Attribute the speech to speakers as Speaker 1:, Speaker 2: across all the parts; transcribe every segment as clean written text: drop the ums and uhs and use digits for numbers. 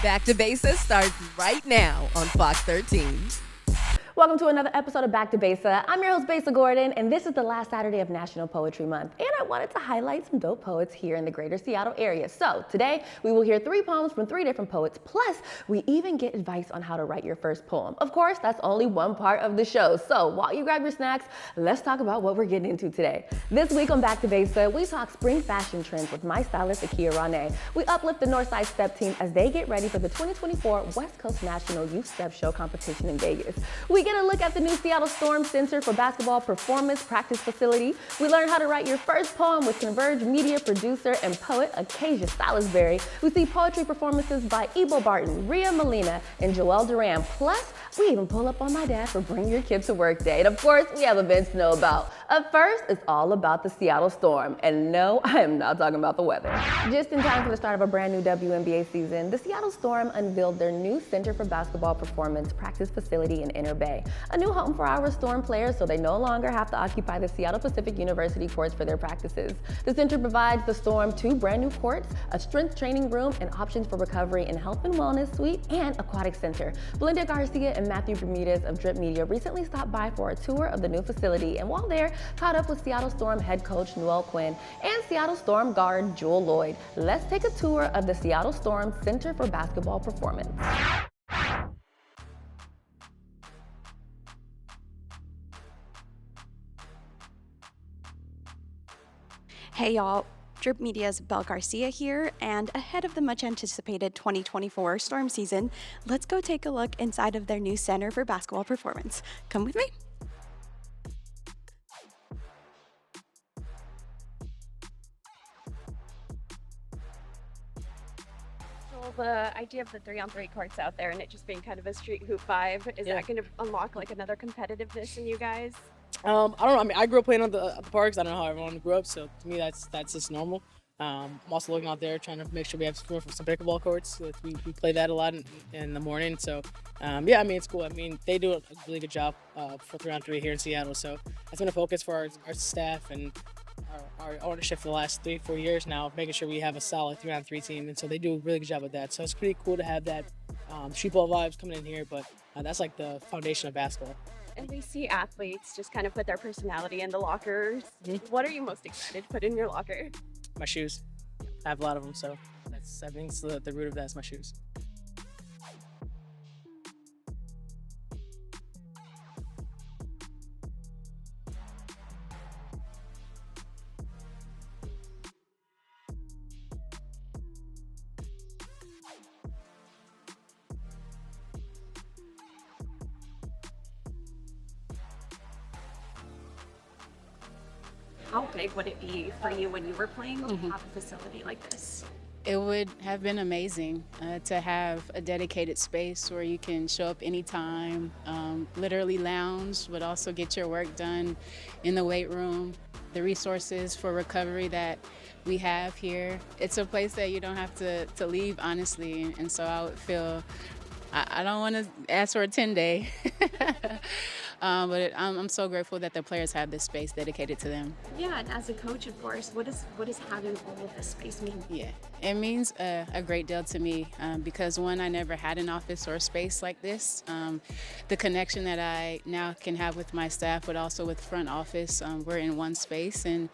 Speaker 1: Back to Besa starts right now on Fox 13.
Speaker 2: Welcome to another episode of Back to Besa. I'm your host, Besa Gordon, and this is the last Saturday of National Poetry Month. And I wanted to highlight some dope poets here in the greater Seattle area. So today, we will hear 3 poems from 3 different poets, plus we even get advice on how to write your first poem. Of course, that's only one part of the show. So while you grab your snacks, let's talk about what we're getting into today. This week on Back to Besa, we talk spring fashion trends with my stylist, Akia Ronai. We uplift the Northside Step Team as they get ready for the 2024 West Coast National Youth Step Show competition in Vegas. We get a look at the new Seattle Storm Center for Basketball Performance Practice Facility. We learn how to write your first poem with Converge Media producer and poet Acacia Salisbury. We see poetry performances by Ebo Barton, Rhea Melina, and Joel Duran. Plus, we even pull up on my dad for Bring Your Kids to Work Day. And of course, we have events to know about. Up first, it's all about the Seattle Storm. And no, I am not talking about the weather. Just in time for the start of a brand new WNBA season, the Seattle Storm unveiled their new Center for Basketball Performance Practice Facility in Inner Bay. A new home for our Storm players so they no longer have to occupy the Seattle Pacific University courts for their practices. The center provides the Storm 2 brand new courts, a strength training room, and options for recovery and health and wellness suite, and aquatic center. Belinda Garcia and Matthew Bermudez of Drip Media recently stopped by for a tour of the new facility, and while there, caught up with Seattle Storm head coach Noel Quinn and Seattle Storm guard Joel Lloyd. Let's take a tour of the Seattle Storm Center for Basketball Performance.
Speaker 3: Hey y'all, Drip Media's Belle Garcia here, and ahead of the much anticipated 2024 Storm season, let's go take a look inside of their new Center for Basketball Performance. Come with me. The idea of the 3-on-3 courts out there and it just being kind of a street hoop vibe, is that going to unlock like another competitiveness in you guys?
Speaker 4: I don't know. I mean, I grew up playing at the parks. I don't know how everyone grew up, so to me, that's just normal. I'm also looking out there trying to make sure we have room for some pickleball courts. We play that a lot in the morning. So, yeah, I mean, it's cool. I mean, they do a really good job for 3-on-3 here in Seattle. So that's been a focus for our staff and our ownership for the last 3-4 years now, making sure we have a solid 3-on-3 team. And so they do a really good job with that. So it's pretty cool to have that street ball vibes coming in here. But that's like the foundation of basketball.
Speaker 3: And we see athletes just kind of put their personality in the lockers. Mm-hmm. What are you most excited to put in your locker?
Speaker 4: My shoes. I have a lot of them, so I think it's the root of that is my shoes.
Speaker 3: How big would it be for you when you were playing to have a facility like this?
Speaker 5: It would have been amazing to have a dedicated space where you can show up anytime, literally lounge, but also get your work done in the weight room. The resources for recovery that we have here, it's a place that you don't have to leave, honestly. And so I would feel, I don't want to ask for a 10-day. But I'm so grateful that the players have this space dedicated to them.
Speaker 3: Yeah, and as a coach, of course, what does having all of this space mean?
Speaker 5: Yeah, it means a great deal to me because one, I never had an office or a space like this. The connection that I now can have with my staff, but also with front office, we're in one space, and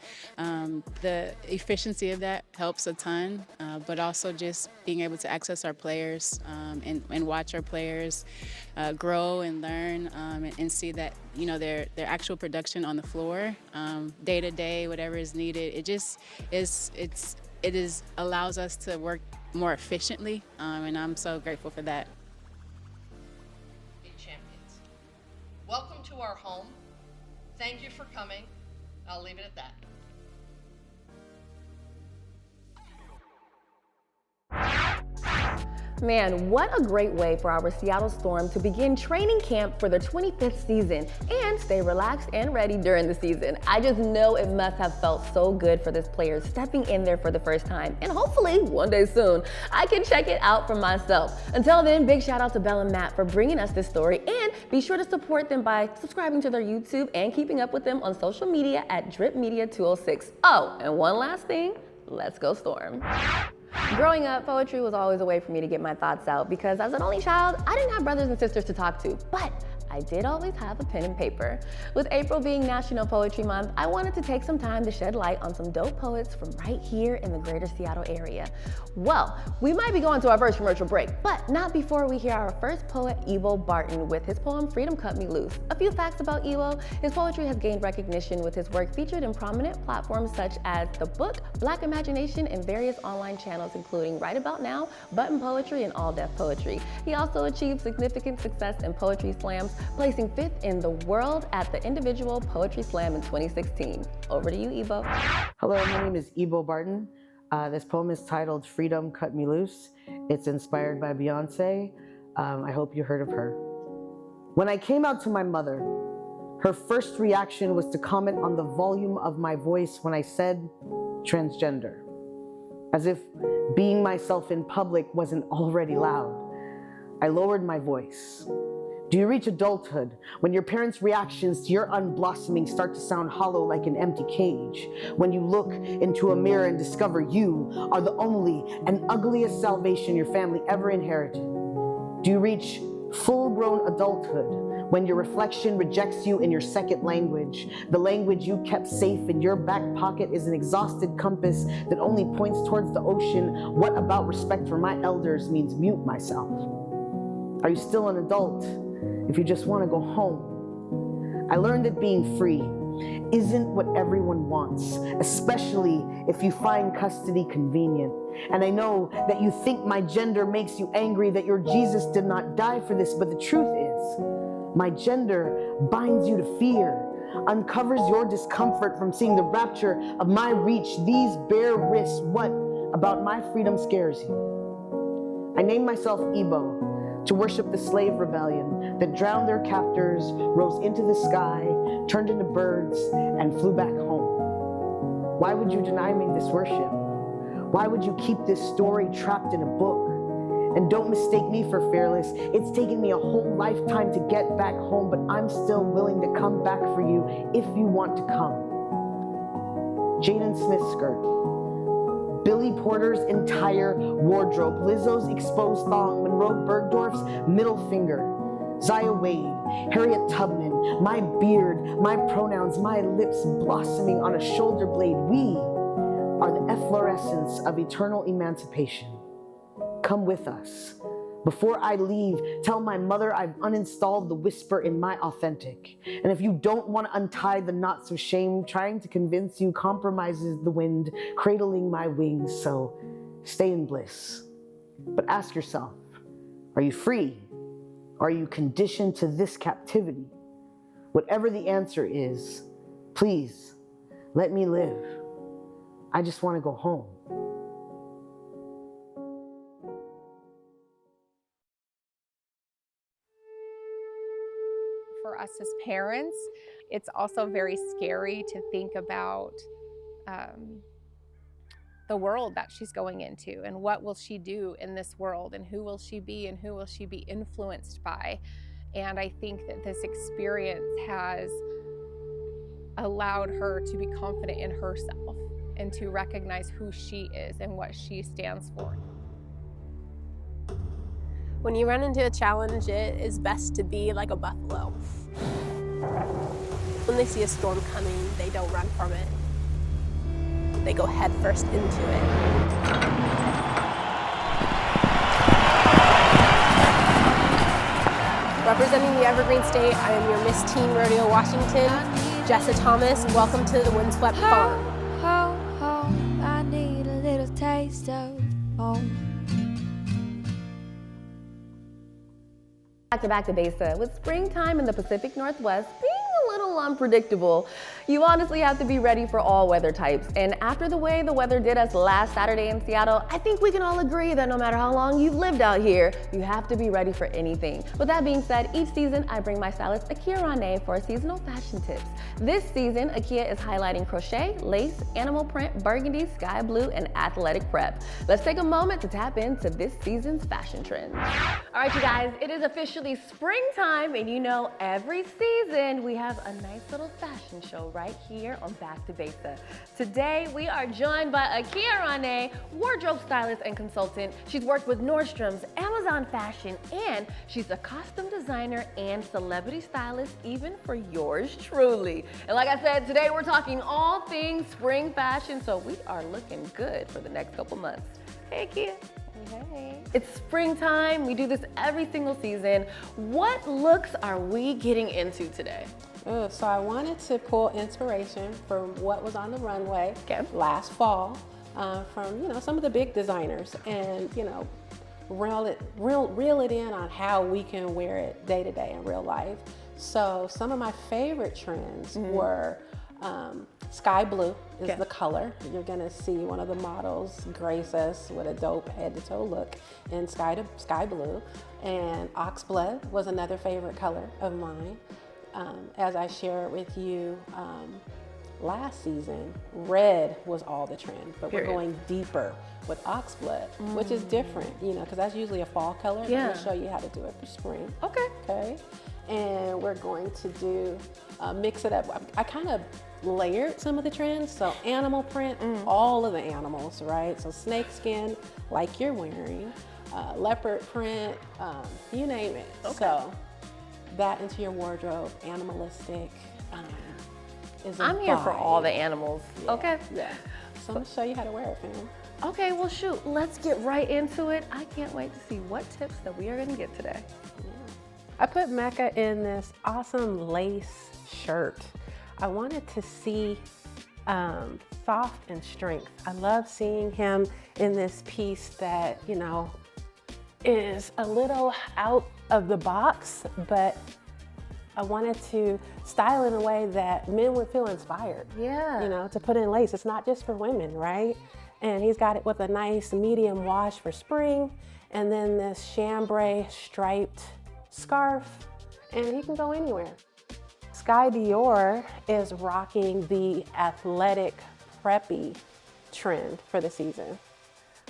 Speaker 5: the efficiency of that helps a ton. But also just being able to access our players and watch our players grow and learn and see that, you know, their actual production on the floor, day to day, whatever is needed. It just allows us to work more efficiently, and I'm so grateful for that.
Speaker 6: Champions, welcome to our home. Thank you for coming. I'll leave it at that.
Speaker 2: Man, what a great way for our Seattle Storm to begin training camp for their 25th season and stay relaxed and ready during the season. I just know it must have felt so good for this player stepping in there for the first time, and hopefully one day soon I can check it out for myself. Until then, big shout out to Belle and Matt for bringing us this story, and be sure to support them by subscribing to their YouTube and keeping up with them on social media at Drip Media 206. Oh, and one last thing, let's go Storm. Growing up, poetry was always a way for me to get my thoughts out because as an only child, I didn't have brothers and sisters to talk to, but I did always have a pen and paper. With April being National Poetry Month, I wanted to take some time to shed light on some dope poets from right here in the greater Seattle area. Well, we might be going to our first commercial break, but not before we hear our first poet, Ebo Barton, with his poem, Freedom Cut Me Loose. A few facts about Ebo: his poetry has gained recognition with his work featured in prominent platforms such as The Book, Black Imagination, and various online channels including Right About Now, Button Poetry, and All Deaf Poetry. He also achieved significant success in poetry slams, placing 5th in the world at the Individual Poetry Slam in 2016. Over to you, Ebo.
Speaker 7: Hello, my name is Ebo Barton. This poem is titled Freedom Cut Me Loose. It's inspired by Beyonce. I hope you heard of her. When I came out to my mother, her first reaction was to comment on the volume of my voice when I said transgender, as if being myself in public wasn't already loud. I lowered my voice. Do you reach adulthood when your parents' reactions to your unblossoming start to sound hollow like an empty cage? When you look into a mirror and discover you are the only and ugliest salvation your family ever inherited? Do you reach full-grown adulthood when your reflection rejects you in your second language? The language you kept safe in your back pocket is an exhausted compass that only points towards the ocean. What about respect for my elders means mute myself? Are you still an adult if you just want to go home? I learned that being free isn't what everyone wants, especially if you find custody convenient. And I know that you think my gender makes you angry, that your Jesus did not die for this, but the truth is, my gender binds you to fear, uncovers your discomfort from seeing the rapture of my reach, these bare wrists. What about my freedom scares you? I named myself Ebo to worship the slave rebellion that drowned their captors, rose into the sky, turned into birds, and flew back home. Why would you deny me this worship? Why would you keep this story trapped in a book? And don't mistake me for fearless. It's taken me a whole lifetime to get back home, but I'm still willing to come back for you if you want to come. Jaden Smith's skirt, Billy Porter's entire wardrobe, Lizzo's exposed thong, Monroe Bergdorf's middle finger, Zaya Wade, Harriet Tubman, my beard, my pronouns, my lips blossoming on a shoulder blade. We are the efflorescence of eternal emancipation. Come with us. Before I leave, tell my mother I've uninstalled the whisper in my authentic. And if you don't want to untie the knots of shame, trying to convince you compromises the wind, cradling my wings, so stay in bliss. But ask yourself, are you free? Are you conditioned to this captivity? Whatever the answer is, please let me live. I just want to go home.
Speaker 8: For us as parents, it's also very scary to think about the world that she's going into and what will she do in this world and who will she be and who will she be influenced by. And I think that this experience has allowed her to be confident in herself and to recognize who she is and what she stands for.
Speaker 9: When you run into a challenge, it is best to be like a buffalo. When they see a storm coming, they don't run from it. They go headfirst into it. Representing the Evergreen State, I am your Miss Teen Rodeo Washington, Jessa Thomas. Welcome to the Windswept Farm.
Speaker 10: Home, I need a little taste of home.
Speaker 2: Back to Besa. With springtime in the Pacific Northwest being a little unpredictable, you honestly have to be ready for all weather types. And after the way the weather did us last Saturday in Seattle, I think we can all agree that no matter how long you've lived out here, you have to be ready for anything. With that being said, each season I bring my stylist Akia Ronai for seasonal fashion tips. This season, Akia is highlighting crochet, lace, animal print, burgundy, sky blue, and athletic prep. Let's take a moment to tap into this season's fashion trends. All right, you guys, it is officially springtime, and you know every season we have a nice little fashion show right here on Back to Besa. Today, we are joined by Akia Ronai, wardrobe stylist and consultant. She's worked with Nordstrom's, Amazon Fashion, and she's a costume designer and celebrity stylist, even for yours truly. And like I said, today we're talking all things spring fashion, so we are looking good for the next couple months. Hey, Akia. Hey. It's springtime. We do this every single season. What looks are we getting into today?
Speaker 11: So I wanted to pull inspiration from what was on the runway last fall from some of the big designers, and reel it in on how we can wear it day to day in real life. So some of my favorite trends were sky blue is the color. You're gonna see one of the models grace us with a dope head to toe look in sky blue. And oxblood was another favorite color of mine. As I shared with you last season, red was all the trend, but we're going deeper with oxblood, which is different, because that's usually a fall color.
Speaker 2: Yeah.
Speaker 11: I'm gonna show you how to do it for spring.
Speaker 2: Okay.
Speaker 11: And we're going to do mix it up. I kind of layered some of the trends. So animal print, all of the animals, right? So snake skin, like you're wearing, leopard print, you name it.
Speaker 2: Okay.
Speaker 11: So that into your wardrobe, animalistic is a
Speaker 2: I'm here for
Speaker 11: vibe.
Speaker 2: all the animals.
Speaker 11: Yeah,
Speaker 2: Okay.
Speaker 11: Yeah. So I'm gonna show you how to wear it, fam.
Speaker 2: Okay, well shoot, let's get right into it. I can't wait to see what tips that we are gonna get today.
Speaker 11: I put Mecca in this awesome lace shirt. I wanted to see soft and strength. I love seeing him in this piece that, is a little out of the box, but I wanted to style in a way that men would feel inspired.
Speaker 2: Yeah.
Speaker 11: To put in lace. It's not just for women, right? And he's got it with a nice medium wash for spring, and then this chambray striped scarf, and he can go anywhere. Sky Dior is rocking the athletic preppy trend for the season.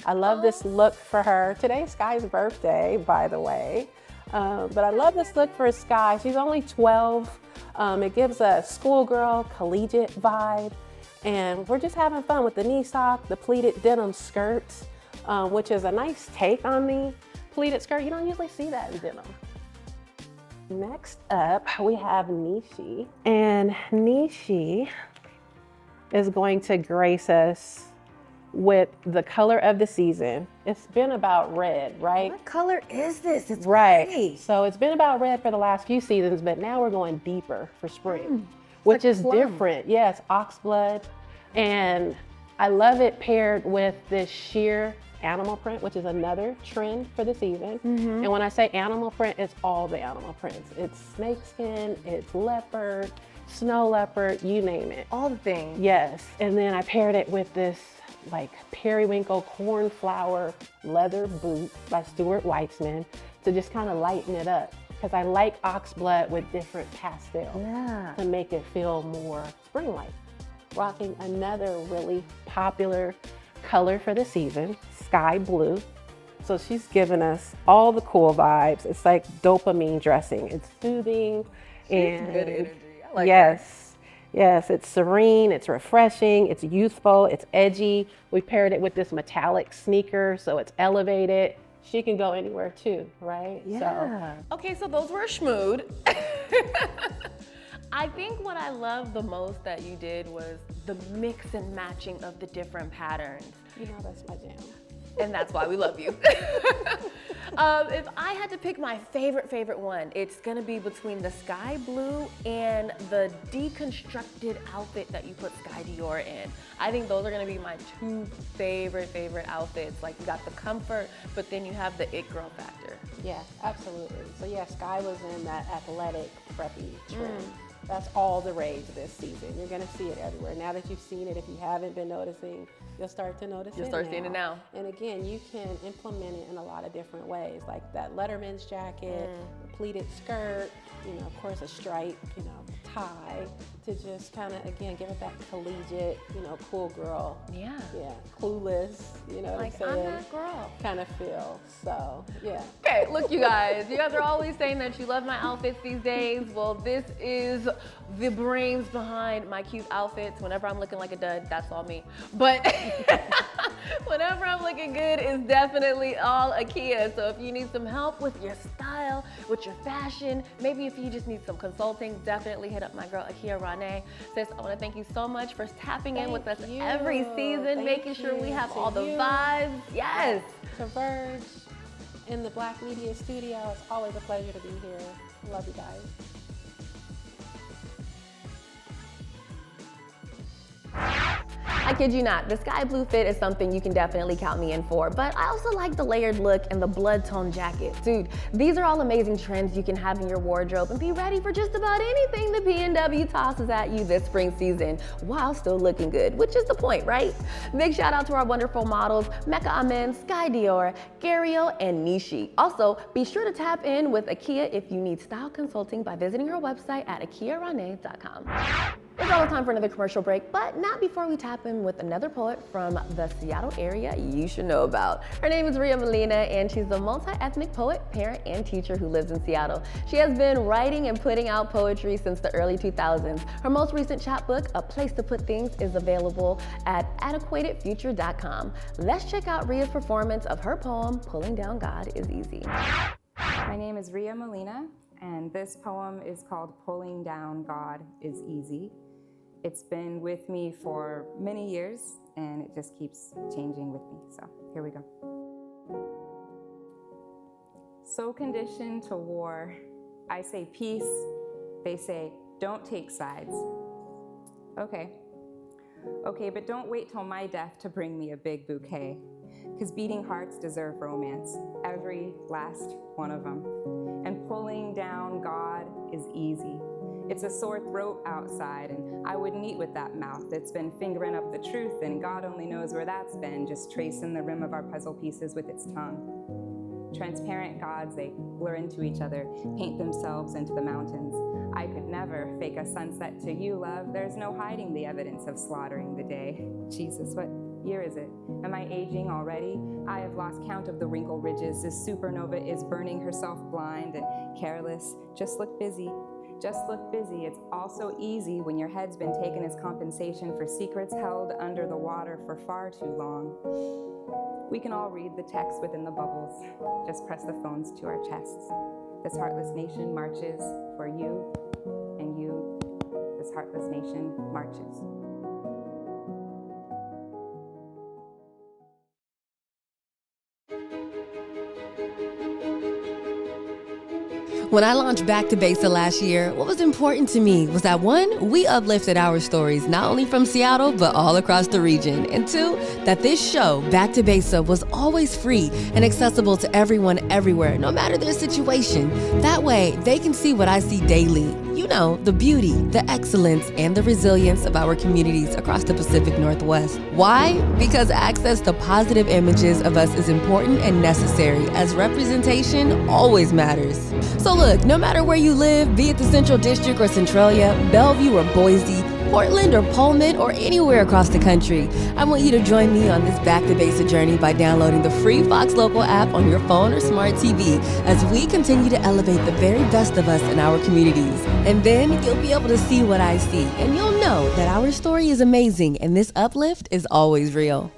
Speaker 11: I love this look for her. Today's Sky's birthday, by the way. But I love this look for Sky. She's only 12. It gives a schoolgirl collegiate vibe. And we're just having fun with the knee sock, the pleated denim skirts, which is a nice take on the pleated skirt. You don't usually see that in denim. Next up, we have Nishi. And Nishi is going to grace us with the color of the season. It's been about red, right?
Speaker 2: What color is this? It's
Speaker 11: right.
Speaker 2: pretty.
Speaker 11: So it's been about red for the last few seasons, but now we're going deeper for spring, which is different. Yes, oxblood. And I love it paired with this sheer animal print, which is another trend for the season. And when I say animal print, it's all the animal prints. It's snakeskin, it's leopard, snow leopard, you name it.
Speaker 2: All the things.
Speaker 11: Yes, and then I paired it with this like periwinkle cornflower leather boot by Stuart Weitzman to just kind of lighten it up. Because I like oxblood with different pastels to make it feel more spring-like. Rocking another really popular color for the season, sky blue. So she's given us all the cool vibes. It's like dopamine dressing. It's soothing and
Speaker 2: good energy. I like
Speaker 11: yes, yes, it's serene, it's refreshing, it's youthful, it's edgy. We paired it with this metallic sneaker, so it's elevated. She can go anywhere too, right?
Speaker 2: Yeah. Okay, so those were a schmood. I think what I love the most that you did was the mix and matching of the different patterns.
Speaker 11: That's my jam.
Speaker 2: And that's why we love you. If I had to pick my favorite one, it's gonna be between the sky blue and the deconstructed outfit that you put Sky Dior in. I think those are gonna be my two favorite outfits. Like you got the comfort, but then you have the it girl factor.
Speaker 11: Yeah, absolutely. So yeah, Sky was in that athletic preppy trend. That's all the rage this season. You're gonna see it everywhere. Now that you've seen it, if you haven't been noticing, you'll start to notice it.
Speaker 2: You'll start seeing it now.
Speaker 11: And again, you can implement it in a lot of different ways, like that Letterman's jacket, the pleated skirt, of course a stripe, tie, to just kind of, again, give it that collegiate, cool girl.
Speaker 2: Yeah,
Speaker 11: clueless, what
Speaker 2: like,
Speaker 11: I'm saying?
Speaker 2: I'm that girl.
Speaker 11: Kind of feel, so, yeah.
Speaker 2: Okay, look, you guys are always saying that you love my outfits these days. Well, this is the brains behind my cute outfits. Whenever I'm looking like a dud, that's all me. But whenever I'm looking good, it's definitely all Akia. So if you need some help with your style, with your fashion, maybe if you just need some consulting, definitely hit up my girl Akia Ronai. Sis, I want to thank you so much for tapping in with us every season, making sure we have all the vibes. Yes.
Speaker 11: Converge in the Black Media Studio. It's always a pleasure to be here. Love you guys.
Speaker 2: I kid you not, the sky blue fit is something you can definitely count me in for, but I also like the layered look and the blood tone jacket. Dude, these are all amazing trends you can have in your wardrobe and be ready for just about anything the PNW tosses at you this spring season while still looking good, which is the point, right? Big shout out to our wonderful models, Mecca Amen, Sky Dior, Gario, and Nishi. Also, be sure to tap in with Akia if you need style consulting by visiting her website at akiaronai.com. It's all the time for another commercial break, but not before we tap in with another poet from the Seattle area you should know about. Her name is Rhea Melina, and she's a multi-ethnic poet, parent, and teacher who lives in Seattle. She has been writing and putting out poetry since the early 2000s. Her most recent chapbook, A Place to Put Things, is available at adequatedfuture.com. Let's check out Rhea's performance of her poem, Pulling Down God Is Easy.
Speaker 12: My name is Rhea Melina, and this poem is called Pulling Down God Is Easy. It's been with me for many years, and it just keeps changing with me. So here we go. So conditioned to war, I say peace, they say don't take sides. Okay, but don't wait till my death to bring me a big bouquet, because beating hearts deserve romance, every last one of them. And pulling down God is easy. It's a sore throat outside, and I wouldn't eat with that mouth that's been fingering up the truth, and God only knows where that's been, just tracing the rim of our puzzle pieces with its tongue. Transparent gods, they blur into each other, paint themselves into the mountains. I could never fake a sunset to you, love. There's no hiding the evidence of slaughtering the day. Jesus, what year is it? Am I aging already? I have lost count of the wrinkle ridges. This supernova is burning herself blind and careless. Just look busy. Just look busy. It's all so easy when your head's been taken as compensation for secrets held under the water for far too long. We can all read the text within the bubbles. Just press the phones to our chests. This heartless nation marches for you and you. This heartless nation marches.
Speaker 1: When I launched Back to Besa last year, what was important to me was that 1, we uplifted our stories, not only from Seattle, but all across the region. And 2, that this show, Back to Besa, was always free and accessible to everyone everywhere, no matter their situation. That way, they can see what I see daily. You know, the beauty, the excellence, and the resilience of our communities across the Pacific Northwest. Why? Because access to positive images of us is important and necessary, as representation always matters. So look, no matter where you live, be it the Central District or Centralia, Bellevue or Boise, Portland or Pullman, or anywhere across the country, I want you to join me on this Back to Besa journey by downloading the free Fox Local app on your phone or smart TV as we continue to elevate the very best of us in our communities. And then you'll be able to see what I see, and you'll know that our story is amazing and this uplift is always real.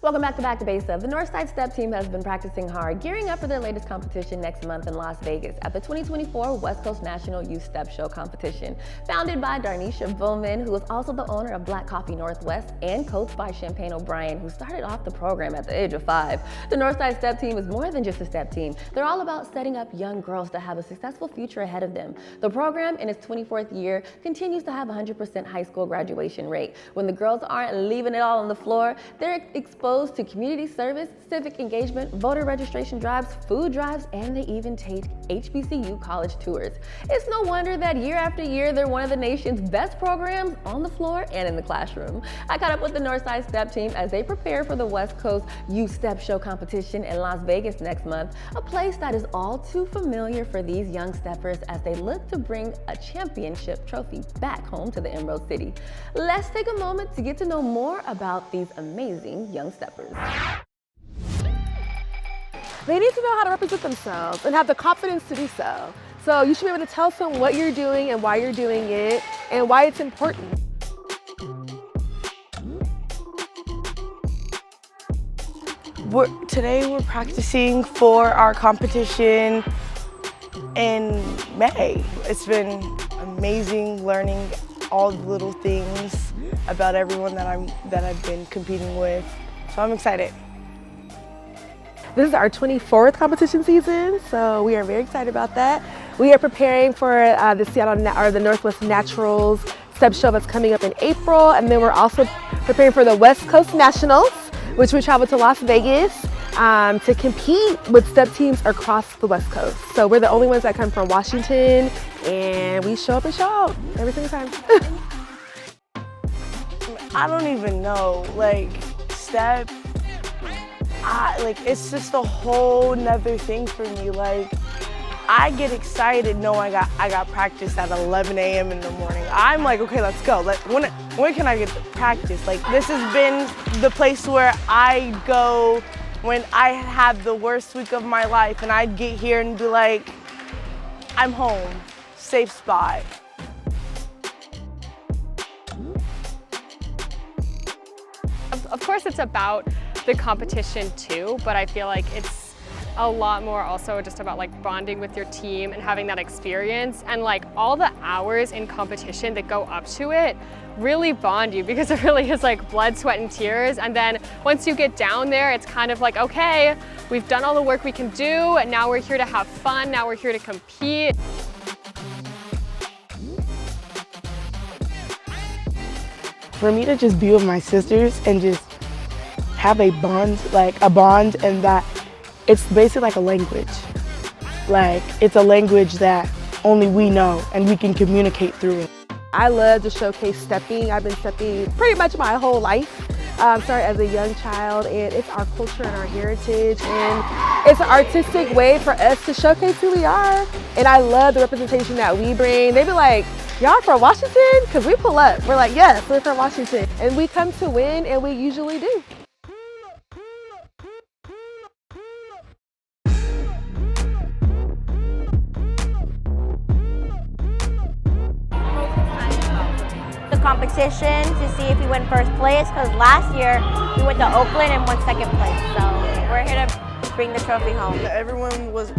Speaker 2: Welcome back to Besa. The Northside Step Team has been practicing hard, gearing up for their latest competition next month in Las Vegas at the 2024 West Coast National Youth Step Show Competition. Founded by Darnisha Bowman, who is also the owner of Black Coffee Northwest, and coached by Champagne O'Brien, who started off the program at the age of 5. The Northside Step Team is more than just a step team. They're all about setting up young girls to have a successful future ahead of them. The program, in its 24th year, continues to have a 100% high school graduation rate. When the girls aren't leaving it all on the floor, they're exposed to community service, civic engagement, voter registration drives, food drives, and they even take HBCU college tours. It's no wonder that year after year, they're one of the nation's best programs on the floor and in the classroom. I caught up with the Northside Step Team as they prepare for the West Coast Youth Step Show Competition in Las Vegas next month, a place that is all too familiar for these young steppers as they look to bring a championship trophy back home to the Emerald City. Let's take a moment to get to know more about these amazing young steppers.
Speaker 9: they need to know how to represent themselves and have the confidence to do so. So you should be able to tell someone what you're doing and why you're doing it and why it's important.
Speaker 13: Today we're practicing for our competition in May. It's been amazing learning all the little things about everyone that I've been competing with. So I'm excited.
Speaker 9: This is our 24th competition season, so we are very excited about that. We are preparing for the Northwest Naturals Step Show that's coming up in April, and then we're also preparing for the West Coast Nationals, which we travel to Las Vegas to compete with step teams across the West Coast. So we're the only ones that come from Washington, and we show up and show out every single time.
Speaker 13: I don't even know, like, step, it's just a whole nother thing for me. Like, I get excited knowing I got practice at 11 a.m. in the morning. I'm like, okay, let's go. When can I get to practice? Like, this has been the place where I go when I have the worst week of my life, and I'd get here and be like, I'm home, safe spot.
Speaker 14: Of course, it's about the competition too, but I feel like it's a lot more also just about like bonding with your team and having that experience, and like all the hours in competition that go up to it really bond you, because it really is like blood, sweat, and tears. And then once you get down there, it's kind of like, okay, we've done all the work we can do, and now we're here to have fun, now we're here to compete.
Speaker 13: For me to just be with my sisters and just have a bond, and that it's basically like a language. Like, it's a language that only we know and we can communicate through it.
Speaker 9: I love to showcase stepping. I've been stepping pretty much my whole life. Started as a young child, and it's our culture and our heritage, and it's an artistic way for us to showcase who we are. And I love the representation that we bring. They be like, y'all from Washington? Because we pull up. We're like, yes, we're from Washington. And we come to win, and we usually do.
Speaker 15: Competition to see if we win first place, because last year we went to Oakland and won second place, so we're here to bring the trophy home.
Speaker 13: Everyone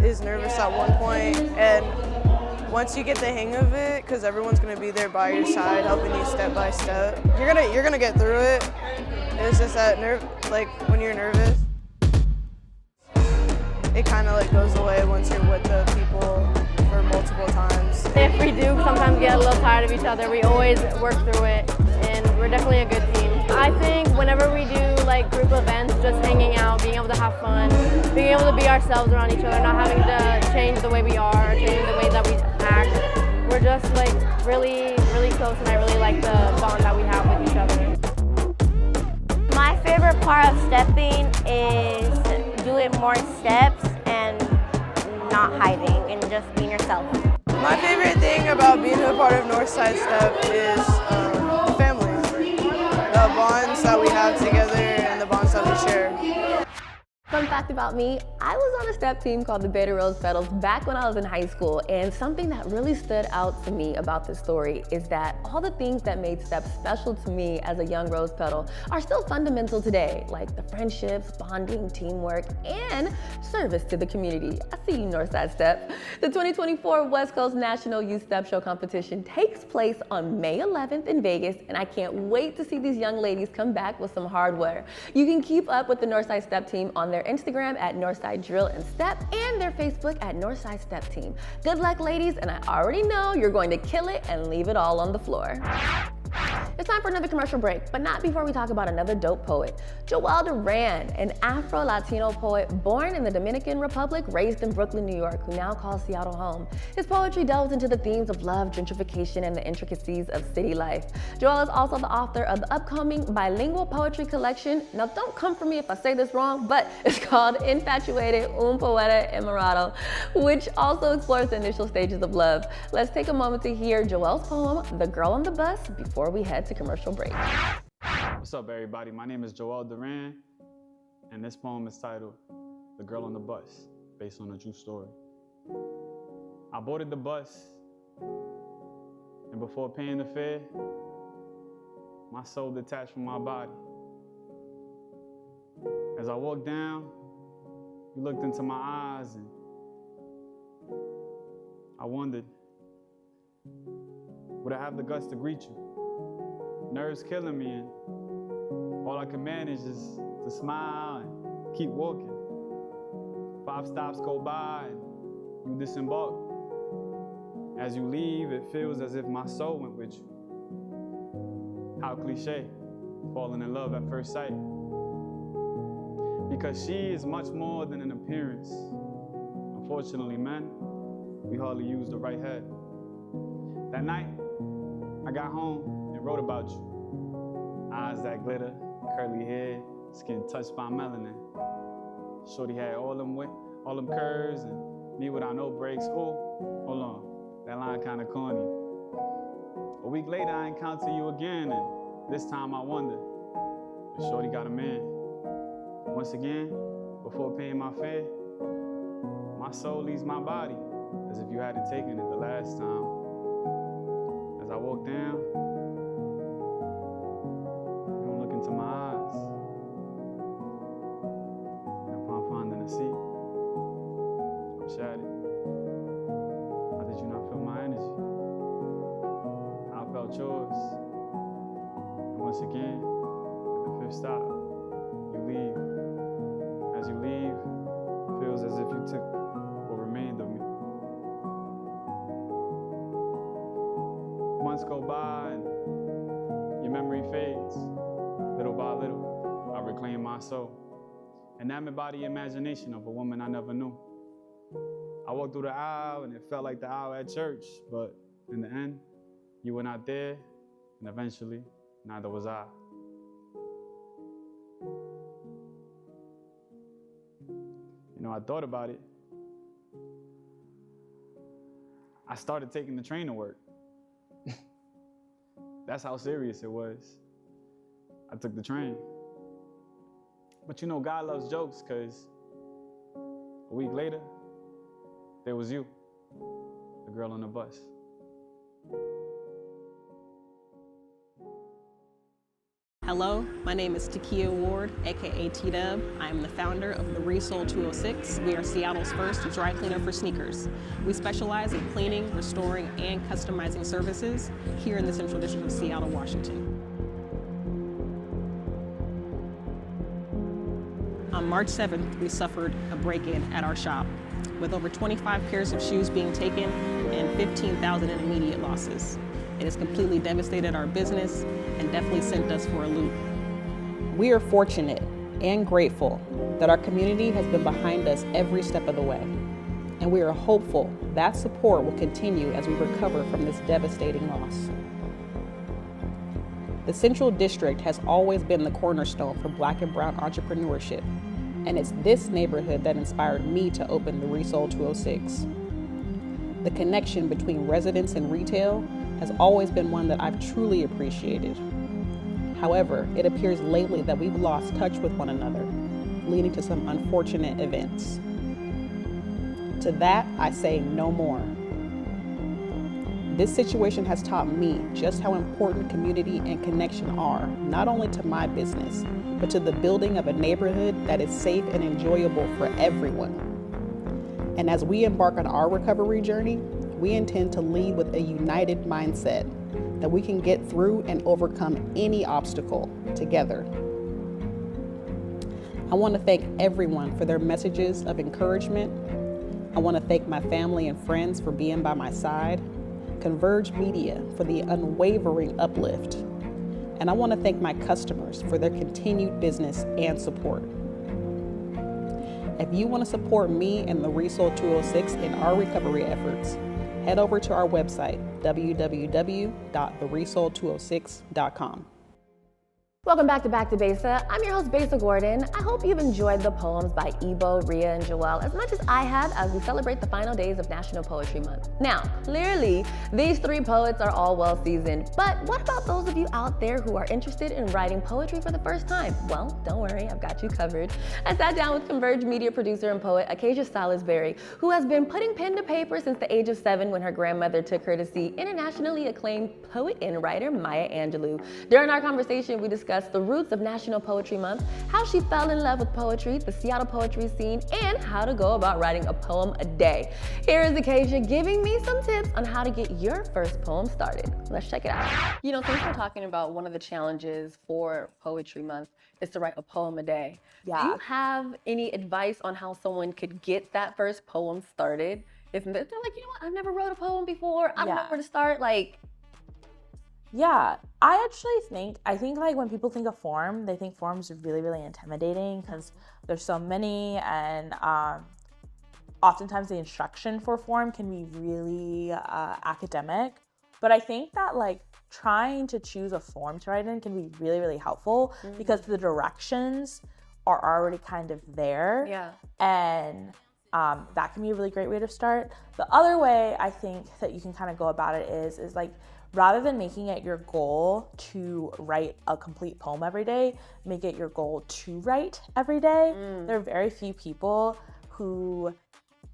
Speaker 13: is nervous at one point, and once you get the hang of it, because everyone's going to be there by your side helping you step by step, you're gonna get through it. It's just that when you're nervous, it kind of goes away once you're with the people for multiple times.
Speaker 16: If we do sometimes get a little tired of each other, we always work through it, and we're definitely a good team. I think whenever we do group events, just hanging out, being able to have fun, being able to be ourselves around each other, not having to change the way we are, or change the way that we act, we're just really, really close, and I really like the bond that we have with each other.
Speaker 15: My favorite part of stepping is doing more steps and not hiding and just being yourself.
Speaker 13: My favorite thing about being a part of Northside Step is the family, the bonds that we have together and the bonds that we share.
Speaker 2: Fun fact about me, I was on a step team called the Beta Rose Petals back when I was in high school, and something that really stood out to me about this story is that all the things that made step special to me as a young rose petal are still fundamental today, like the friendships, bonding, teamwork, and service to the community. I see you, Northside Step. The 2024 West Coast National Youth Step Show competition takes place on May 11th in Vegas, and I can't wait to see these young ladies come back with some hardware. You can keep up with the Northside Step Team on their Instagram at Northside Drill and Step, and their Facebook at Northside Step Team. Good luck, ladies, and I already know you're going to kill it and leave it all on the floor. It's time for another commercial break, but not before we talk about another dope poet. Joel Duran, an Afro-Latino poet born in the Dominican Republic, raised in Brooklyn, New York, who now calls Seattle home. His poetry delves into the themes of love, gentrification, and the intricacies of city life. Joel is also the author of the upcoming bilingual poetry collection. Now, don't come for me if I say this wrong, but it's called Infatuated, Un Poeta Enamorado, which also explores the initial stages of love. Let's take a moment to hear Joel's poem, The Girl on the Bus, before we head to commercial break.
Speaker 17: What's up, everybody? My name is Joel Duran, and this poem is titled The Girl on the Bus, based on a true story. I boarded the bus, and before paying the fare, my soul detached from my body. As I walked down, you looked into my eyes, and I wondered, would I have the guts to greet you? Nerves killing me, and all I can manage is to smile and keep walking. 5 stops go by, and you disembark. As you leave, it feels as if my soul went with you. How cliche, falling in love at first sight. Because she is much more than an appearance. Unfortunately, men, we hardly use the right head. That night, I got home and wrote about you. Eyes that glitter, curly hair, skin touched by melanin. Shorty had all them curves and me without no breaks. Oh, hold on, that line kinda corny. A week later, I encounter you again, and this time I wonder if Shorty got a man. Once again, before paying my fare, my soul leaves my body as if you hadn't taken it the last time. As I walk down, you don't look into my eyes. And upon finding a seat, I'm shattered. How did you not feel my energy? I felt yours. And once again, at the 5th stop, you leave. As you leave, it feels as if you took what remained of me. Months go by and your memory fades. Little by little, I reclaim my soul. Enamored by the imagination of a woman I never knew. I walked through the aisle and it felt like the aisle at church, but in the end, you were not there, and eventually, neither was I. You know, I thought about it. I started taking the train to work. That's how serious it was. I took the train. But you know, God loves jokes, because a week later, there was you, the girl on the bus.
Speaker 18: Hello, my name is Akia Ward, aka T-Dub. I am the founder of the Resole 206. We are Seattle's first dry cleaner for sneakers. We specialize in cleaning, restoring, and customizing services here in the Central District of Seattle, Washington. On March 7th, we suffered a break-in at our shop, with over 25 pairs of shoes being taken and $15,000 in immediate losses. It has completely devastated our business and definitely sent us for a loop. We are fortunate and grateful that our community has been behind us every step of the way. And we are hopeful that support will continue as we recover from this devastating loss. The Central District has always been the cornerstone for Black and Brown entrepreneurship, and it's this neighborhood that inspired me to open the Resole 206. The connection between residents and retail has always been one that I've truly appreciated. However, it appears lately that we've lost touch with one another, leading to some unfortunate events. To that, I say no more. This situation has taught me just how important community and connection are, not only to my business, but to the building of a neighborhood that is safe and enjoyable for everyone. And as we embark on our recovery journey, we intend to lead with a united mindset that we can get through and overcome any obstacle together. I want to thank everyone for their messages of encouragement. I want to thank my family and friends for being by my side, Converge Media for the unwavering uplift, and I want to thank my customers for their continued business and support. If you want to support me and the Resole 206 in our recovery efforts, head over to our website, www.theresole206.com.
Speaker 2: Welcome back to Besa. I'm your host, Besa Gordon. I hope you've enjoyed the poems by Ebo, Rhea, and Joel as much as I have as we celebrate the final days of National Poetry Month. Now, clearly, these three poets are all well-seasoned, but what about those of you out there who are interested in writing poetry for the first time? Well, don't worry, I've got you covered. I sat down with Converge Media producer and poet Acacia Salisbury, who has been putting pen to paper since the age of 7 when her grandmother took her to see internationally acclaimed poet and writer Maya Angelou. During our conversation, we discussed the roots of National Poetry Month, how she fell in love with poetry, the Seattle poetry scene, and how to go about writing a poem a day. Here is Acacia giving me some tips on how to get your first poem started. Let's check it out. You know, since we're talking about one of the challenges for Poetry Month is to write a poem a day. Yeah. Do you have any advice on how someone could get that first poem started? If they're like, you know what, I've never wrote a poem before, I don't know where to start, like.
Speaker 19: Yeah, I think like when people think of form, they think form's really, really intimidating because there's so many, and oftentimes the instruction for form can be really academic. But I think that like trying to choose a form to write in can be really, really helpful because the directions are already kind of there. Yeah. And that can be a really great way to start. The other way I think that you can kind of go about it is like, rather than making it your goal to write a complete poem every day, make it your goal to write every day. There are very few people who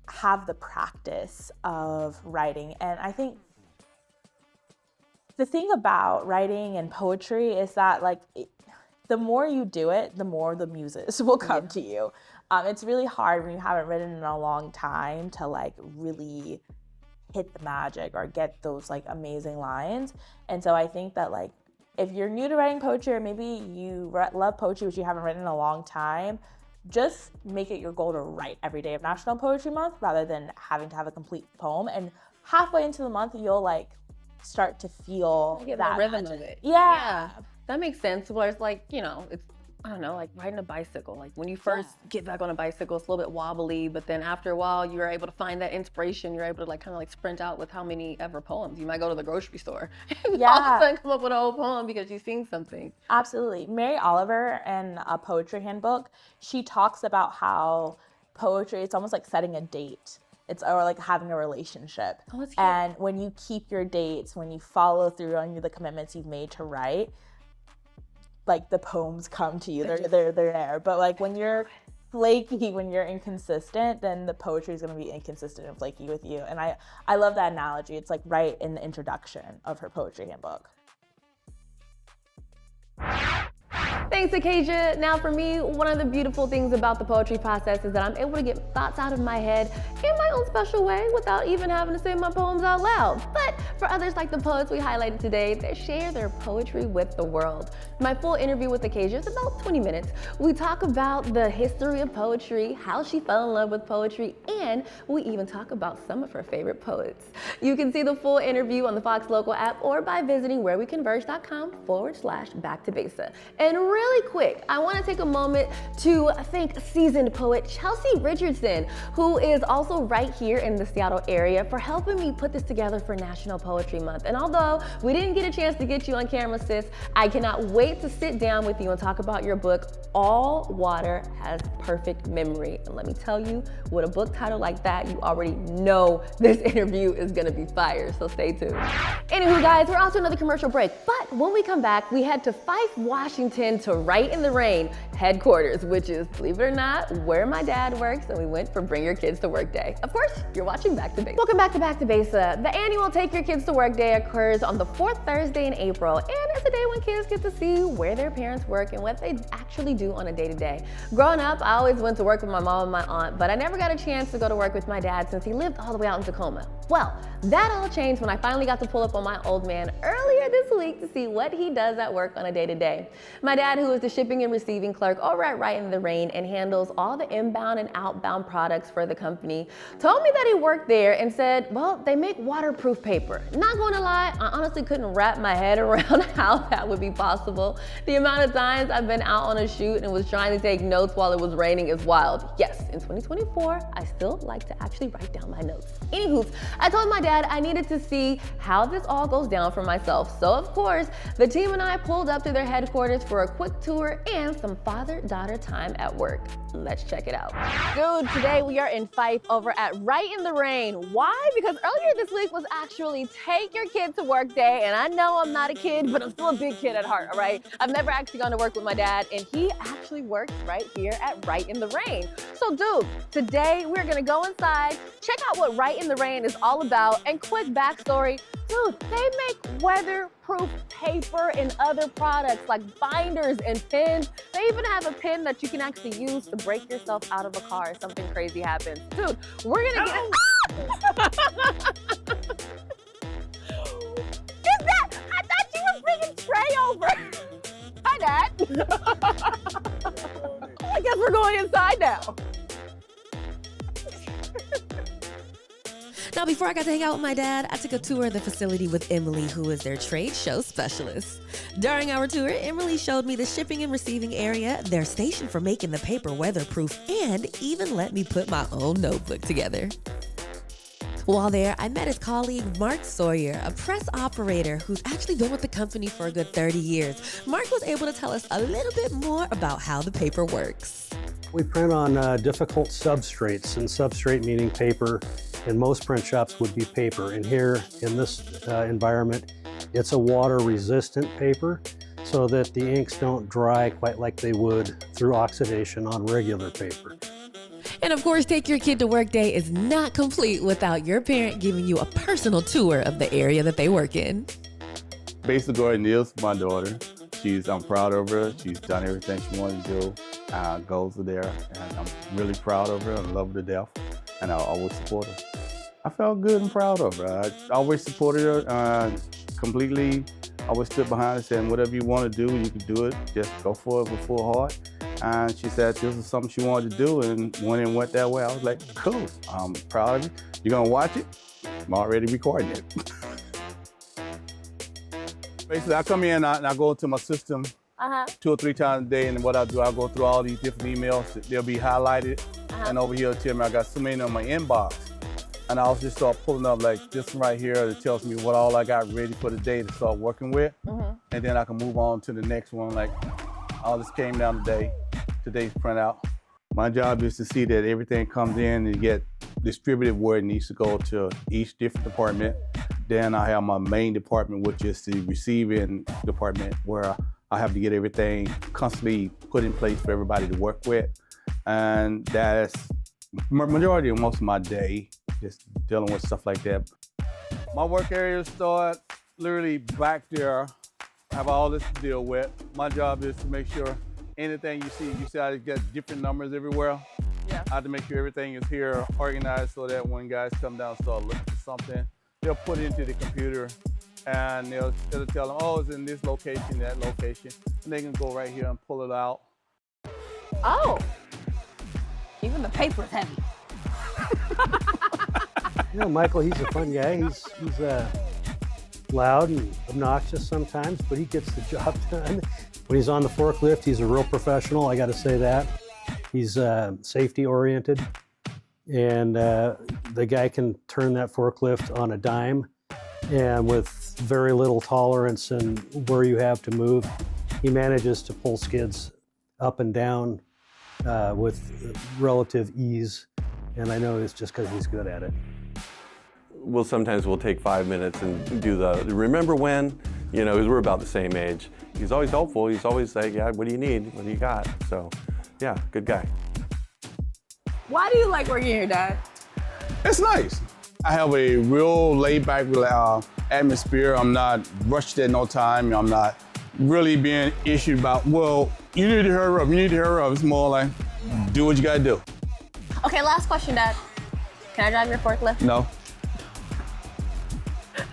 Speaker 19: have the practice of writing. And I think the thing about writing and poetry is that like, the more you do it, the more the muses will come to you. It's really hard when you haven't written in a long time to like really hit the magic or get those like amazing lines. And so I think that like if you're new to writing poetry, or maybe you love poetry which you haven't written in a long time, just make it your goal to write every day of National Poetry Month rather than having to have a complete poem. And halfway into the month you'll like start to feel that
Speaker 2: rhythm of it.
Speaker 19: Yeah,
Speaker 2: that makes sense. Where it's like, you know, it's, I don't know, like riding a bicycle. Like when you first get back on a bicycle, it's a little bit wobbly, but then after a while, you're able to find that inspiration. You're able to like kind of like sprint out with how many ever poems. You might go to the grocery store and all of a sudden come up with a whole poem because you've seen something.
Speaker 19: Absolutely. Mary Oliver in a poetry handbook, she talks about how poetry, it's almost like setting a date. It's or like having a relationship. Oh, that's cute. And when you keep your dates, when you follow through on the commitments you've made to write, like the poems come to you. They're there. But like when you're flaky, when you're inconsistent, then the poetry is going to be inconsistent and flaky with you. And I love that analogy. It's like right in the introduction of her poetry handbook.
Speaker 2: Thanks, Acacia. Now for me, one of the beautiful things about the poetry process is that I'm able to get thoughts out of my head in my own special way without even having to say my poems out loud. But for others like the poets we highlighted today, they share their poetry with the world. My full interview with Acacia is about 20 minutes. We talk about the history of poetry, how she fell in love with poetry, and we even talk about some of her favorite poets. You can see the full interview on the Fox Local app or by visiting whereweconverge.com/backtobesa. And really quick, I want to take a moment to thank seasoned poet Chelsea Richardson, who is also right here in the Seattle area, for helping me put this together for National Poetry Month. And although we didn't get a chance to get you on camera, sis, I cannot wait to sit down with you and talk about your book, All Water Has Perfect Memory. And let me tell you, with a book title like that, you already know this interview is gonna be fire, so stay tuned. Anywho, guys, we're off to another commercial break, but when we come back, we head to Fife, Washington to Rite In The Rain headquarters, which is, believe it or not, where my dad works, and we went for Bring Your Kids to Work Day. Of course, you're watching Back to Besa. Welcome back to Besa. The annual Take Your Kids to Work Day occurs on the 4th Thursday in April, and it's a day when kids get to see where their parents work and what they actually do on a day-to-day. Growing up, I always went to work with my mom and my aunt, but I never got a chance to go to work with my dad since he lived all the way out in Tacoma. Well, that all changed when I finally got to pull up on my old man earlier this week to see what he does at work on a day-to-day. My dad, who is the shipping and receiving clerk over at Rite In The Rain and handles all the inbound and outbound products for the company, told me that he worked there and said, well, they make waterproof paper. Not gonna lie, I honestly couldn't wrap my head around how that would be possible. The amount of times I've been out on a shoot and was trying to take notes while it was raining is wild. Yes, in 2024, I still like to actually write down my notes. Anywho, I told my dad I needed to see how this all goes down for myself. So of course, the team and I pulled up to their headquarters for a quick tour and some father-daughter time at work. Let's check it out.
Speaker 16: Dude, today we are in Fife over at Rite In The Rain. Why? Because earlier this week was actually Take Your Kid to Work Day, and I know I'm not a kid, but I'm still a big kid at heart, all right? I've never actually gone to work with my dad, and he actually works right here at Rite In The Rain. So dude, today we're gonna go inside, check out what Rite In The Rain is all about, and quick backstory, dude, they make weatherproof paper and other products like binders and pins. They even have a pin that you can actually use to break yourself out of a car if something crazy happens. Dude, we're gonna get... Is that? I thought you were bringing Trey over. Hi, Dad. I guess we're going inside now.
Speaker 1: Now, before I got to hang out with my dad, I took a tour of the facility with Emily, who is their trade show specialist. During our tour, Emily showed me the shipping and receiving area, their station for making the paper weatherproof, and even let me put my own notebook together. While there, I met his colleague, Mark Sawyer, a press operator who's actually been with the company for a good 30 years. Mark was able to tell us a little bit more about how the paper works.
Speaker 20: We print on difficult substrates, and substrate meaning paper. In most print shops would be paper. And here in this environment, it's a water-resistant paper so that the inks don't dry quite like they would through oxidation on regular paper.
Speaker 1: And of course, Take Your Kid to Work Day is not complete without your parent giving you a personal tour of the area that they work in.
Speaker 21: Besa Gordon is my daughter. I'm proud of her. She's done everything she wanted to do. Goals are there, and I'm really proud of her. I love her to death, and I'll always support her. I felt good and proud of her. I always supported her completely. I always stood behind her saying, whatever you want to do, you can do it. Just go for it with full heart. And she said this is something she wanted to do, and when it went that way, I was like, cool. I'm proud of you. You're going to watch it? I'm already recording it. Basically, I come in and I go into my system 2 or 3 times a day, and what I do, I go through all these different emails. They'll be highlighted, and over here, it'll tell me I got so many on my inbox. And I'll just start pulling up like this one right here that tells me what all I got ready for the day to start working with. And then I can move on to the next one. Like, all this came down today, today's printout. My job is to see that everything comes in and get distributed where it needs to go to each different department. Then I have my main department, which is the receiving department, where I have to get everything constantly put in place for everybody to work with. And that's majority of most of my day, just dealing with stuff like that. My work area start literally back there. I have all this to deal with. My job is to make sure anything you see I get different numbers everywhere. Yeah. I have to make sure everything is here organized so that when guys come down and start looking for something, they'll put it into the computer and it'll tell them, oh, it's in this location, that location. And they can go right here and pull it out.
Speaker 16: Oh, even the paper's heavy.
Speaker 20: You know, Michael, he's a fun guy. He's loud and obnoxious sometimes, but he gets the job done. When he's on the forklift, he's a real professional, I gotta say that. He's safety oriented, and the guy can turn that forklift on a dime, and with very little tolerance and where you have to move, he manages to pull skids up and down with relative ease, and I know it's just because he's good at it.
Speaker 22: Sometimes we'll take 5 minutes and do the remember when, you know, because we're about the same age. He's always helpful. He's always like, yeah, what do you need? What do you got? So, yeah, good guy.
Speaker 16: Why do you like working here, Dad?
Speaker 21: It's nice. I have a real laid-back atmosphere. I'm not rushed at no time. I'm not really being issued about, well, you need to hurry up, you need to hurry up. It's more like, do what you gotta do.
Speaker 16: Okay, last question, Dad. Can I drive your forklift?
Speaker 21: No.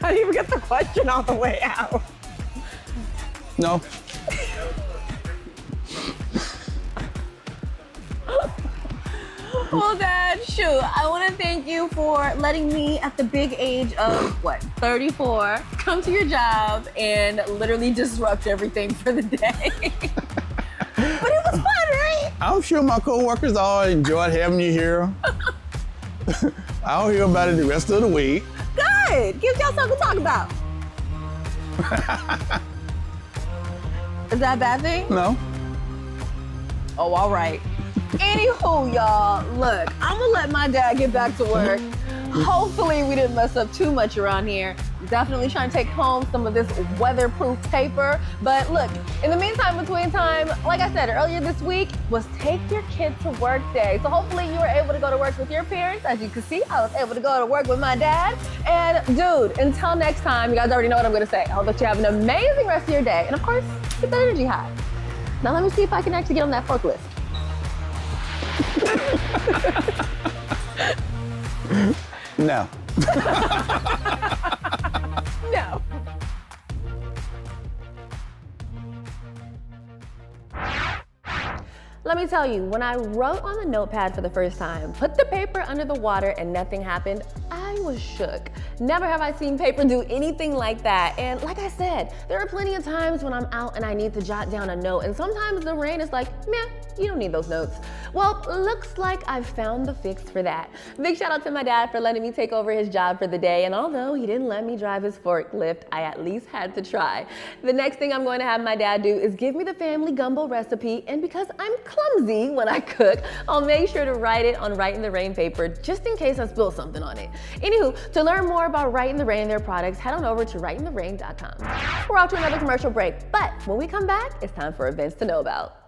Speaker 16: I didn't even get the question on the way out.
Speaker 21: No.
Speaker 16: Well, Dad, shoot, I want to thank you for letting me, at the big age of, 34, come to your job and literally disrupt everything for the day. But it was fun, right?
Speaker 21: I'm sure my coworkers all enjoyed having you here. I'll hear about it the rest of the week.
Speaker 2: Good. Give y'all something to talk about. Is that a bad thing?
Speaker 21: No.
Speaker 2: Oh, all right. Anywho, y'all, look, I'm gonna let my dad get back to work. Hopefully we didn't mess up too much around here. Definitely trying to take home some of this weatherproof paper. But look, in the meantime, between time, like I said earlier this week, was take your kid to work day. So hopefully you were able to go to work with your parents. As you can see, I was able to go to work with my dad. And dude, until next time, you guys already know what I'm gonna say. I hope that you have an amazing rest of your day. And of course, keep that energy high. Now let me see if I can actually get on that forklift.
Speaker 21: No.
Speaker 2: No. Let me tell you, when I wrote on the notepad for the first time, put the paper under the water and nothing happened, I was shook. Never have I seen paper do anything like that. And like I said, there are plenty of times when I'm out and I need to jot down a note, and sometimes the rain is like, meh, you don't need those notes. Well, looks like I've found the fix for that. Big shout out to my dad for letting me take over his job for the day, and although he didn't let me drive his forklift, I at least had to try. The next thing I'm going to have my dad do is give me the family gumbo recipe, and because I'm clumsy when I cook, I'll make sure to write it on Rite In The Rain paper just in case I spill something on it. Anywho, to learn more about Rite In The Rain and their products, head on over to writeintherain.com. We're off to another commercial break, but when we come back, it's time for events to know about.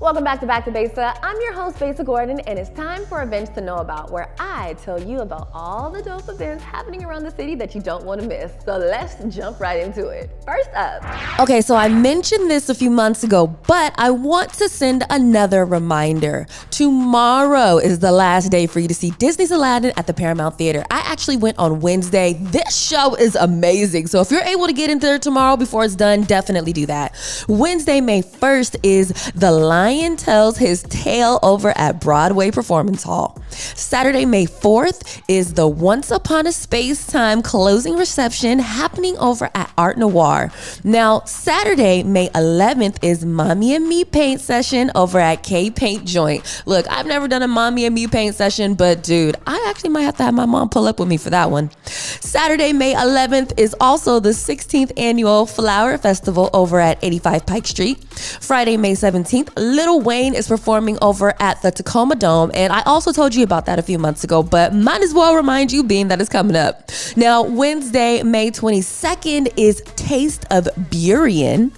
Speaker 2: Welcome back to Besa. I'm your host, Besa Gordon, and it's time for Events to Know About, where I tell you about all the dope events happening around the city that you don't want to miss. So let's jump right into it. First up.
Speaker 1: Okay, so I mentioned this a few months ago, but I want to send another reminder. Tomorrow is the last day for you to see Disney's Aladdin at the Paramount Theater. I actually went on Wednesday. This show is amazing. So if you're able to get in there tomorrow before it's done, definitely do that. Wednesday, May 1st is The Lion Tells His Tale over at Broadway Performance Hall. Saturday, May 4th is the Once Upon a Space Time closing reception happening over at Art Noir. Now, Saturday, May 11th is Mommy and Me paint session over at K Paint Joint. Look, I've never done a Mommy and Me paint session, but dude, I actually might have to have my mom pull up with me for that one. Saturday, May 11th is also the 16th annual Flower Festival over at 85 Pike Street. Friday, May 17th, Lil Wayne is performing over at the Tacoma Dome, and I also told you about that a few months ago, but might as well remind you being that it's coming up. Now, Wednesday, May 22nd is Taste of Burien.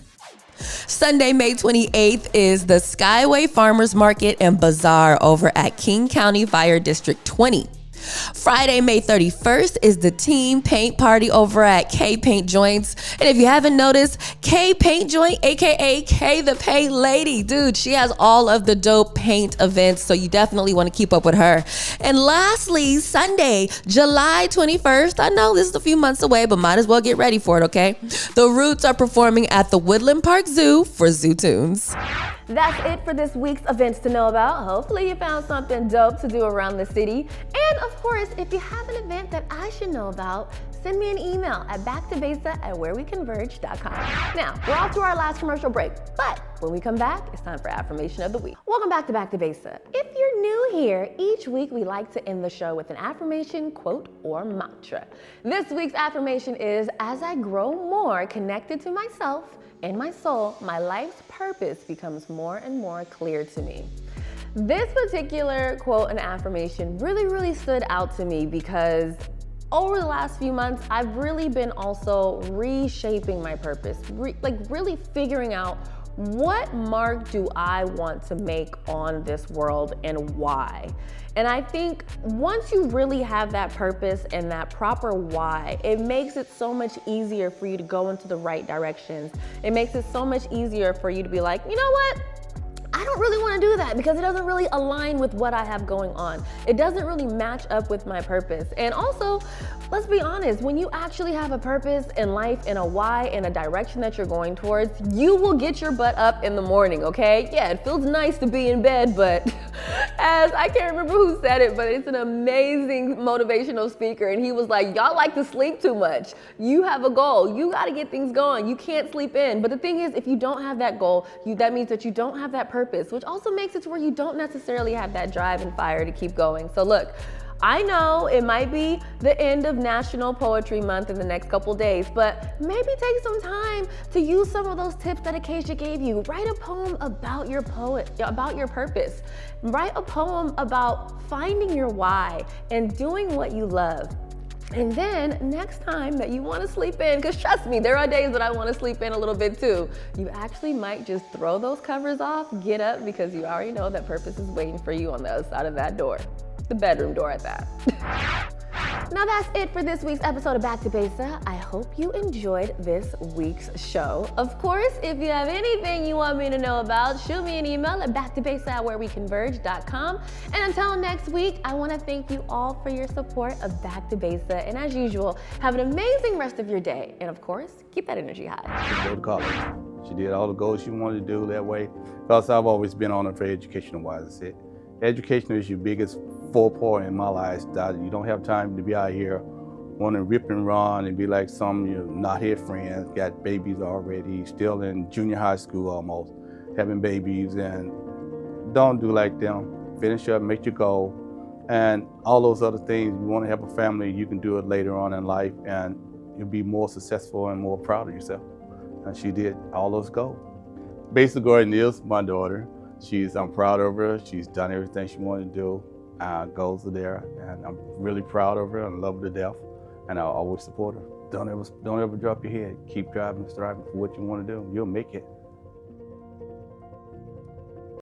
Speaker 1: Sunday, May 28th is the Skyway Farmers Market and Bazaar over at King County Fire District 20. Friday, May 31st is the Team Paint Party over at K Paint Joints. And if you haven't noticed, K Paint Joint, aka K the Paint Lady, dude, she has all of the dope paint events, so you definitely want to keep up with her. And lastly, Sunday, July 21st, I know this is a few months away, but might as well get ready for it, okay? The Roots are performing at the Woodland Park Zoo for Zoo Tunes.
Speaker 2: That's it for this week's Events to Know About. Hopefully you found something dope to do around the city. And of course, if you have an event that I should know about, send me an email at backtobesa@whereweconverge.com. Now, we're off to our last commercial break, but when we come back, it's time for Affirmation of the Week. Welcome back to Besa. If you're new here, each week we like to end the show with an affirmation, quote, or mantra. This week's affirmation is, as I grow more connected to myself and my soul, my life's purpose becomes more and more clear to me. This particular quote and affirmation really stood out to me because over the last few months, I've really been also reshaping my purpose, really figuring out what mark do I want to make on this world and why. And I think once you really have that purpose and that proper why, it makes it so much easier for you to go into the right directions. It makes it so much easier for you to be like, you know what? I I don't really want to do that because it doesn't really align with what I have going on. It doesn't really match up with my purpose. And also, let's be honest, when you actually have a purpose in life and a why and a direction that you're going towards, you will get your butt up in the morning, okay? Yeah, it feels nice to be in bed, but as I can't remember who said it, but it's an amazing motivational speaker, and he was like, y'all like to sleep too much. You have a goal. You got to get things going. You can't sleep in. But the thing is, if you don't have that goal, that means that you don't have that purpose, which also makes it to where you don't necessarily have that drive and fire to keep going. So look, I know it might be the end of National Poetry Month in the next couple days, but maybe take some time to use some of those tips that Acacia gave you. Write a poem about your purpose. Write a poem about finding your why and doing what you love. And then next time that you want to sleep in, because trust me, there are days that I want to sleep in a little bit too, you actually might just throw those covers off, get up, because you already know that purpose is waiting for you on the other side of that door. The bedroom door at that. Now that's it for this week's episode of Back to Besa. I hope you enjoyed this week's show. Of course, if you have anything you want me to know about, shoot me an email at backtobesa@whereweconverge.com. And until next week, I want to thank you all for your support of Back to Besa. And as usual, have an amazing rest of your day. And of course, keep that energy high.
Speaker 21: She go to college. She did all the goals she wanted to do that way. Because I've always been on her for educational wise. I said, education is your biggest forepaw in my lifestyle. You don't have time to be out here wanting to rip and run and be like some of your knothead friends, got babies already, still in junior high school almost, having babies, and don't do like them. Finish up, make your goal, and all those other things. You want to have a family, you can do it later on in life, and you'll be more successful and more proud of yourself. And she did all those goals. Besa Gordon is my daughter. I'm proud of her. She's done everything she wanted to do. Goals are there, and I'm really proud of her and love her to death, and I'll always support her. Don't ever drop your head. Keep driving and striving for what you want to do. You'll make it.